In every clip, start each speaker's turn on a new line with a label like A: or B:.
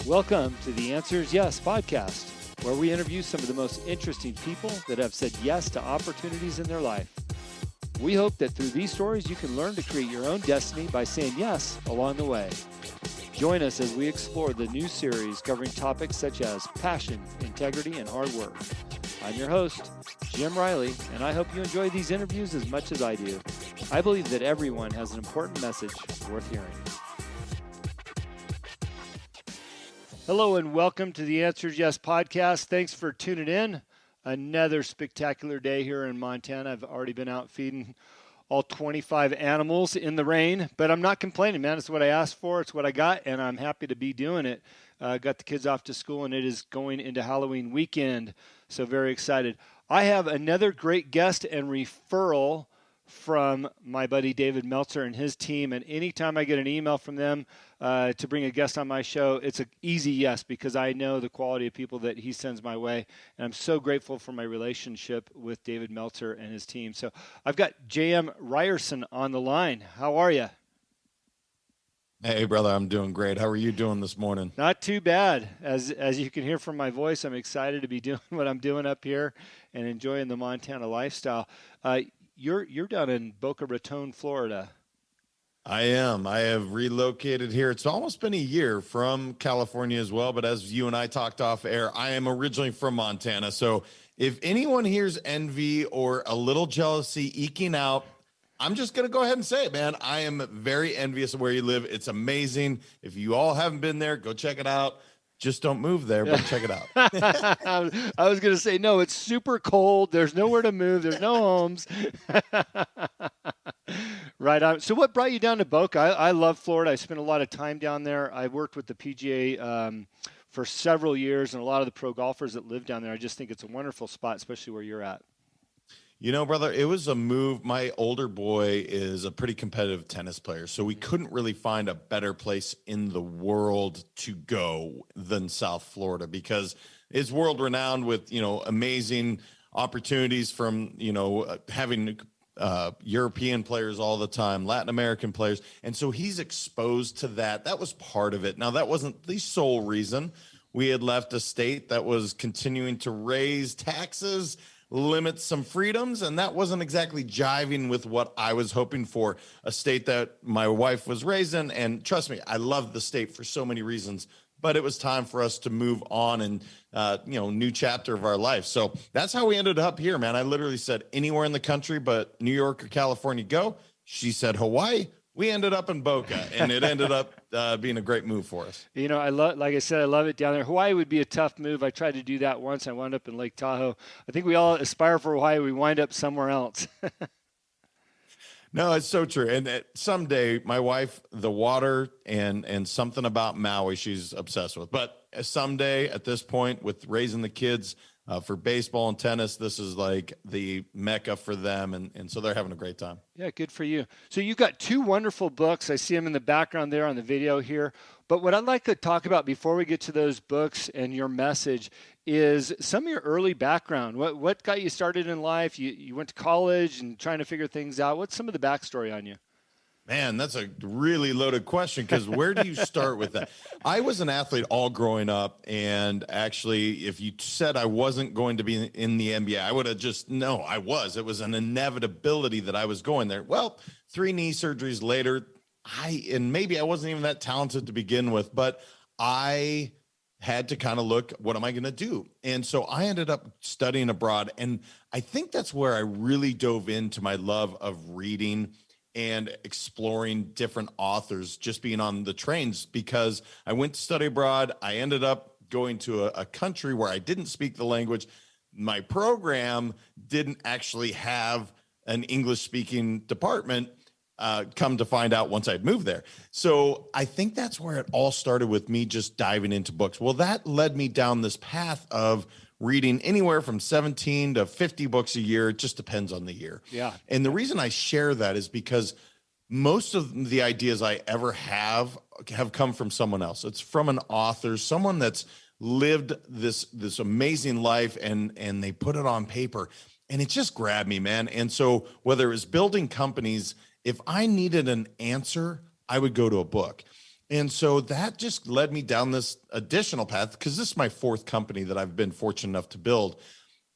A: Welcome to the Answers Yes podcast, where we interview some of the most interesting people that have said yes to opportunities in their life. We hope that through these stories, you can learn to create your own destiny by saying yes along the way. Join us as we explore the new series covering topics such as passion, integrity, and hard work. I'm your host, Jim Riley, and I hope you enjoy these interviews as much as I do. I believe that everyone has an important message worth hearing. Hello and welcome to the Answers Yes podcast. Thanks for tuning in. Another spectacular day here in Montana. I've already been out feeding all 25 animals in the rain, but I'm not complaining, man. It's what I asked for. It's what I got, and I'm happy to be doing it. Got the kids off to school, and it is going into Halloween weekend, so very excited. I have another great guest and referral from my buddy David Meltzer and his team, and anytime I get an email from them to bring a guest on my show, it's an easy yes, because I know the quality of people that he sends my way, and I'm so grateful for my relationship with David Meltzer and his team. So I've got JM Ryerson on the line. How are you?
B: Hey, brother, I'm doing great. How are you doing this morning?
A: Not too bad. As you can hear from my voice, I'm excited to be doing what I'm doing up here and enjoying the Montana lifestyle. You're down in Boca Raton, Florida.
B: I am. I have relocated here. It's almost been a year from California as well, but as you and I talked off air, I am originally from Montana. So if anyone hears envy or a little jealousy eking out, I'm just going to go ahead and say it, man. I am very envious of where you live. It's amazing. If you all haven't been there, go check it out. Just don't move there, but check it out.
A: I was going to say, no, it's super cold. There's nowhere to move. There's no homes. Right on. So what brought you down to Boca? I love Florida. I spent a lot of time down there. I worked with the PGA for several years, and a lot of the pro golfers that live down there. I just think it's a wonderful spot, especially where you're at.
B: You know, brother, it was a move. My older boy is a pretty competitive tennis player, so we couldn't really find a better place in the world to go than South Florida, because it's world renowned with, amazing opportunities from, having European players all the time, Latin American players. And so he's exposed to that. That was part of it. Now, that wasn't the sole reason. We had left a state that was continuing to raise taxes, limit some freedoms, and that wasn't exactly jiving with what I was hoping for, a state that my wife was raised in. And trust me, I love the state for so many reasons, but it was time for us to move on and, new chapter of our life. So that's how we ended up here, man. I literally said anywhere in the country but New York or California, go. She said Hawaii. We ended up in Boca, and it ended up being a great move for us.
A: Like I said, I love it down there. Hawaii would be a tough move. I tried to do that once. I wound up in Lake Tahoe. I think we all aspire for Hawaii. We wind up somewhere else.
B: No, it's so true. And someday, my wife, the water and something about Maui, she's obsessed with. But someday, at this point, with raising the kids for baseball and tennis, this is like the mecca for them. And so they're having a great time.
A: Yeah, good for you. So you've got two wonderful books. I see them in the background there on the video here. But what I'd like to talk about before we get to those books and your message is some of your early background. What got you started in life? You went to college and trying to figure things out. What's some of the backstory on you?
B: Man, that's a really loaded question, because where do you start with that? I was an athlete all growing up, and actually, if you said I wasn't going to be in the NBA, I would have no, I was. It was an inevitability that I was going there. Well, 3 knee surgeries later, maybe I wasn't even that talented to begin with, but I had to kind of look, what am I going to do? And so I ended up studying abroad, and I think that's where I really dove into my love of reading and exploring different authors, just being on the trains, because I went to study abroad. I ended up going to a country where I didn't speak the language. My program didn't actually have an English-speaking department, come to find out once I'd moved there. So I think that's where it all started, with me just diving into books. Well, that led me down this path of reading anywhere from 17 to 50 books a year. It just depends on the year.
A: Yeah.
B: And the reason I share that is because most of the ideas I ever have come from someone else. It's from an author, someone that's lived this amazing life, and they put it on paper, and it just grabbed me, man. And so whether it was building companies, if I needed an answer, I would go to a book. And so that just led me down this additional path, because this is my fourth company that I've been fortunate enough to build.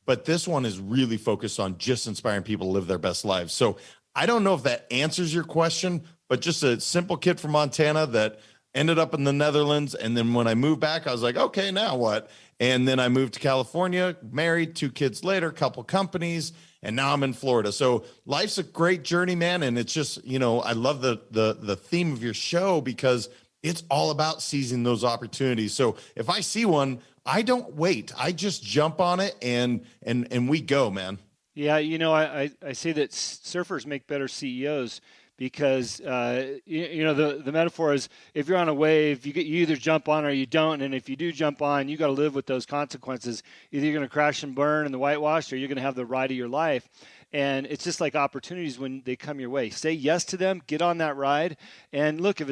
B: But this one is really focused on just inspiring people to live their best lives. So I don't know if that answers your question, but just a simple kid from Montana that ended up in the Netherlands. And then when I moved back, I was like, okay, now what? And then I moved to California, married, 2 kids later, couple companies, and now I'm in Florida. So life's a great journey, man. And it's just, I love the theme of your show, because it's all about seizing those opportunities. So if I see one, I don't wait. I just jump on it and we go, man.
A: Yeah, I say that surfers make better CEOs, because the metaphor is, if you're on a wave, you either jump on or you don't, and if you do jump on, you got to live with those consequences. Either you're going to crash and burn in the whitewash, or you're going to have the ride of your life. And it's just like opportunities when they come your way. Say yes to them, get on that ride, and look, if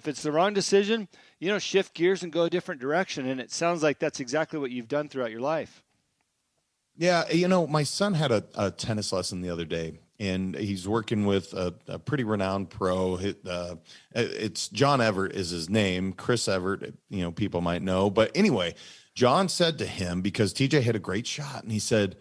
A: it's the wrong decision, shift gears and go a different direction. And it sounds like that's exactly what you've done throughout your life.
B: Yeah, my son had a tennis lesson the other day, and he's working with a pretty renowned pro. It's John Everett is his name. Chris Everett, people might know. But anyway, John said to him, because TJ hit a great shot, and he said,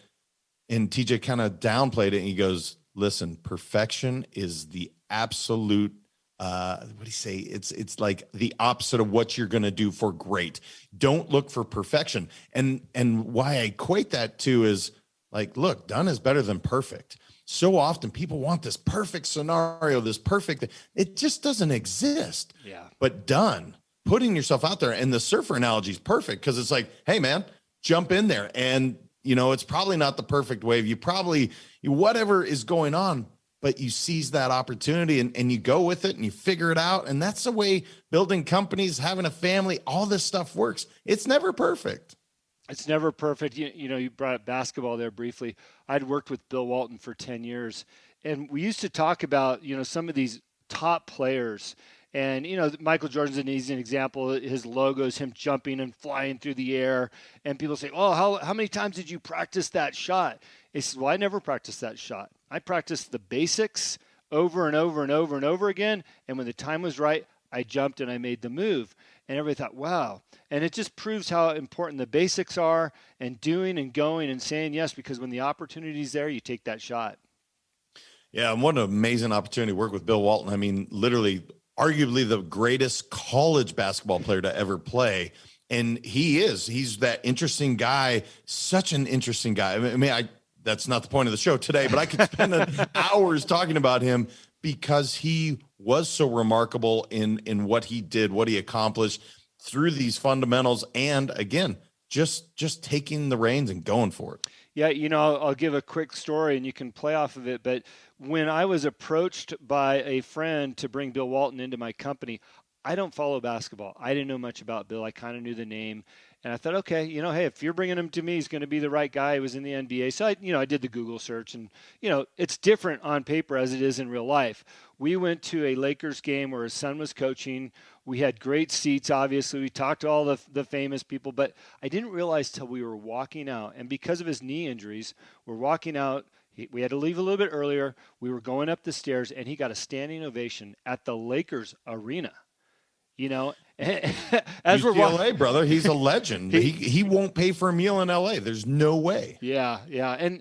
B: and TJ kind of downplayed it, and he goes, listen, perfection is the absolute, what do you say? It's like the opposite of what you're going to do for great. Don't look for perfection. And why I equate that to is, like, look, done is better than perfect. So often people want this perfect scenario, this perfect, it just doesn't exist.
A: Yeah.
B: But done, putting yourself out there. And the surfer analogy is perfect, because it's like, hey man, jump in there. And it's probably not the perfect wave. Whatever is going on, but you seize that opportunity and you go with it and you figure it out. And that's the way building companies, having a family, all this stuff works. It's never perfect.
A: It's never perfect. You brought up basketball there briefly. I'd worked with Bill Walton for 10 years, and we used to talk about, some of these top players. And, Michael Jordan's an easy example. His logo is him jumping and flying through the air. And people say, oh, how many times did you practice that shot? He says, well, I never practiced that shot. I practiced the basics over and over and over and over again. And when the time was right, I jumped and I made the move. And everybody thought, wow. And it just proves how important the basics are, and doing and going and saying yes, because when the opportunity's there, you take that shot.
B: Yeah, and what an amazing opportunity to work with Bill Walton. I mean, literally, arguably the greatest college basketball player to ever play. And he's that interesting guy, such an interesting guy. I mean, that's not the point of the show today, but I could spend hours talking about him, because he was so remarkable in what he did, what he accomplished through these fundamentals. And again, just taking the reins and going for it.
A: Yeah, I'll give a quick story and you can play off of it. But when I was approached by a friend to bring Bill Walton into my company, I don't follow basketball. I didn't know much about Bill. I kind of knew the name. And I thought, okay, hey, if you're bringing him to me, he's going to be the right guy. He was in the NBA. So I did the Google search, and, it's different on paper as it is in real life. We went to a Lakers game where his son was coaching. We had great seats, obviously. We talked to all the famous people, but I didn't realize till we were walking out. And because of his knee injuries, we're walking out. We had to leave a little bit earlier. We were going up the stairs, and he got a standing ovation at the Lakers arena. As we're
B: UCLA, brother, he's a legend. He won't pay for a meal in LA. There's no way.
A: Yeah.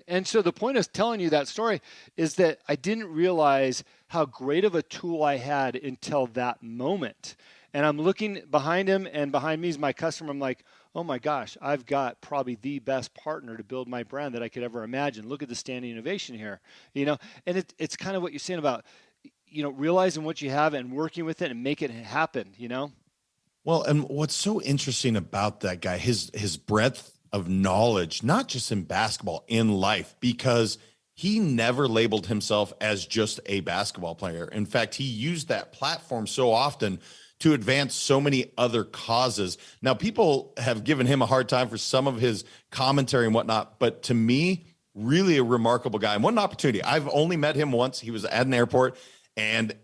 A: And so the point of telling you that story is that I didn't realize how great of a tool I had until that moment. And I'm looking behind him, and behind me is my customer. I'm like, oh my gosh, I've got probably the best partner to build my brand that I could ever imagine. Look at the standing ovation here, and it's kind of what you're saying about, realizing what you have and working with it and make it happen,
B: Well, and what's so interesting about that guy, his breadth of knowledge, not just in basketball, in life, because he never labeled himself as just a basketball player. In fact, he used that platform so often to advance so many other causes. Now, people have given him a hard time for some of his commentary and whatnot, but to me, really a remarkable guy. And what an opportunity. I've only met him once. He was at an airport. And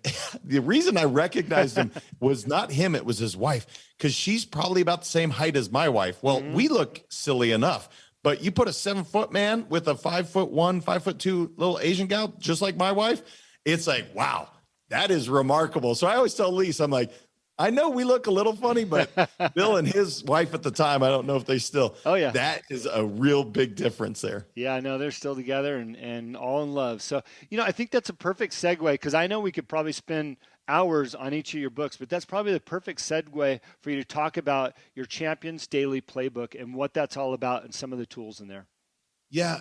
B: the reason I recognized him was not him, it was his wife, because she's probably about the same height as my wife. Well, we look silly enough, but you put a 7-foot man with a 5'1", 5'2" little Asian gal, just like my wife, it's like, wow, that is remarkable. So I always tell Lise, I'm like, I know we look a little funny, but Bill and his wife at the time, I don't know if they still,
A: Oh yeah.
B: that is a real big difference there.
A: Yeah, no, they're still together and all in love. So, I think that's a perfect segue because I know we could probably spend hours on each of your books, but that's probably the perfect segue for you to talk about your Champions Daily Playbook and what that's all about and some of the tools in there.
B: Yeah,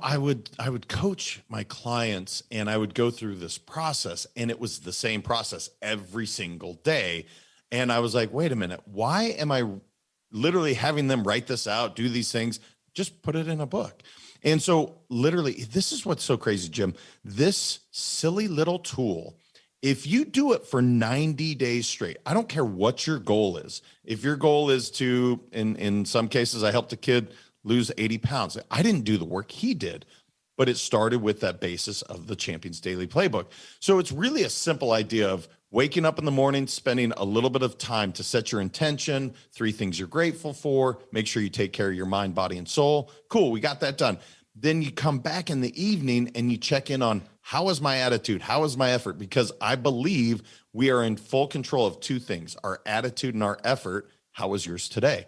B: I would coach my clients and I would go through this process, and it was the same process every single day. And I was like, wait a minute, why am I literally having them write this out, do these things? Just put it in a book. And so literally, this is what's so crazy, Jim. This silly little tool, if you do it for 90 days straight, I don't care what your goal is. If your goal is to, in some cases, I helped a kid lose 80 pounds. I didn't do the work, he did, but it started with that basis of the Champions Daily Playbook. So it's really a simple idea of waking up in the morning, spending a little bit of time to set your intention, 3 things you're grateful for, make sure you take care of your mind, body, and soul. Cool, we got that done. Then you come back in the evening and you check in on, how is my attitude? How is my effort? Because I believe we are in full control of 2 things, our attitude and our effort. How was yours today?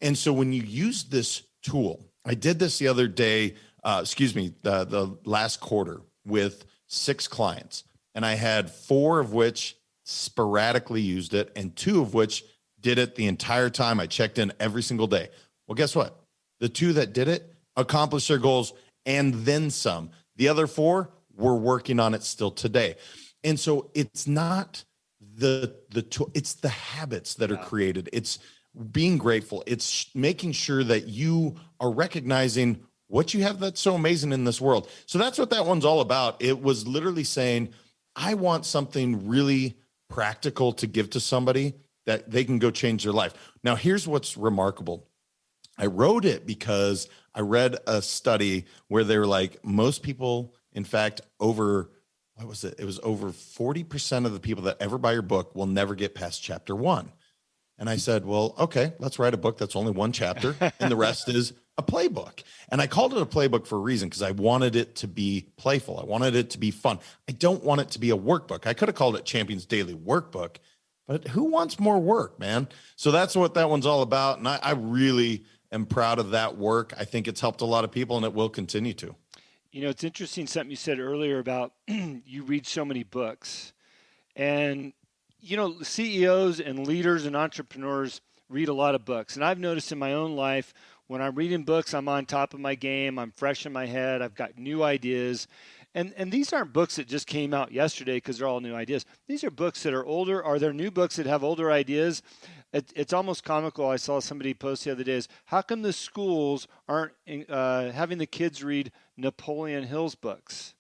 B: And so when you use this tool, I did this the other day, the last quarter with 6 clients, and I had 4 of which sporadically used it and 2 of which did it the entire time. I checked in every single day. Well, guess what? The 2 that did it accomplished their goals and then some. The other 4 were working on it still today. And so it's not the tool, it's the habits that are created. It's being grateful. It's making sure that you are recognizing what you have that's so amazing in this world. So that's what that one's all about. It was literally saying, I want something really practical to give to somebody that they can go change their life. Now, here's what's remarkable. I wrote it because I read a study where they were like, most people, in fact, over 40% of the people that ever buy your book will never get past chapter 1. And I said, well, okay, let's write a book that's only 1 chapter and the rest is a playbook. And I called it a playbook for a reason, because I wanted it to be playful. I wanted it to be fun. I don't want it to be a workbook. I could have called it Champions Daily Workbook, but who wants more work, man? So that's what that one's all about. And I really am proud of that work. I think it's helped a lot of people and it will continue to.
A: It's interesting something you said earlier about you read so many books. And CEOs and leaders and entrepreneurs read a lot of books. And I've noticed in my own life, when I'm reading books, I'm on top of my game. I'm fresh in my head. I've got new ideas. And these aren't books that just came out yesterday because they're all new ideas. These are books that are older. Are there new books that have older ideas? It's almost comical. I saw somebody post the other day is, how come the schools aren't having the kids read Napoleon Hill's books?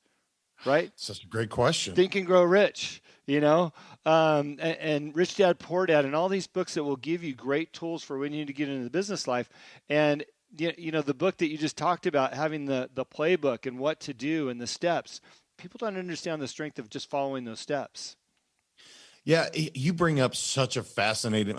A: Right?
B: Such a great question.
A: Think and Grow Rich, and Rich Dad, Poor Dad, and all these books that will give you great tools for when you need to get into the business life. And, the book that you just talked about, having the playbook and what to do and the steps, people don't understand the strength of just following those steps.
B: Yeah, you bring up such a fascinating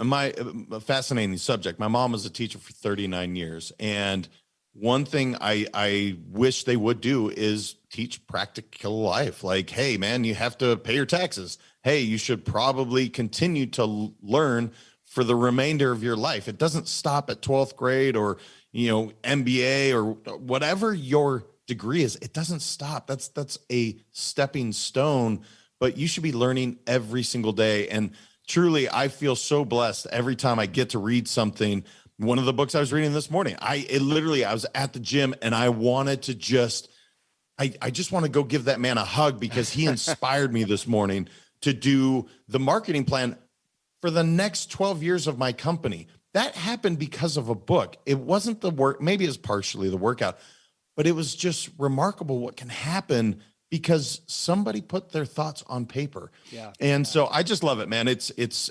B: subject. My mom was a teacher for 39 years, and one thing I wish they would do is teach practical life. Like, hey, man, you have to pay your taxes. Hey, you should probably continue to learn for the remainder of your life. It doesn't stop at 12th grade or, MBA or whatever your degree is. It doesn't stop. That's a stepping stone, but you should be learning every single day. And truly, I feel so blessed every time I get to read something. One of the books I was reading this morning, I was at the gym and I wanted to I just want to go give that man a hug because he inspired me this morning to do the marketing plan for the next 12 years of my company. That happened because of a book. It wasn't the work, maybe it's partially the workout, but it was just remarkable what can happen because somebody put their thoughts on paper.
A: Yeah.
B: And so I just love it, man.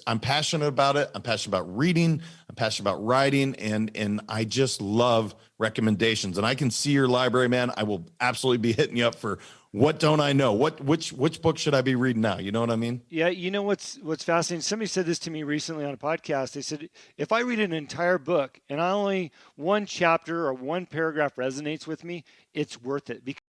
B: I'm passionate about it. I'm passionate about reading. I'm passionate about writing, and I just love recommendations. And I can see your library, man. I will absolutely be hitting you up for what don't I know? Which book should I be reading now? You know what I mean?
A: Yeah. What's fascinating? Somebody said this to me recently on a podcast. They said, if I read an entire book and only one chapter or one paragraph resonates with me, it's worth it because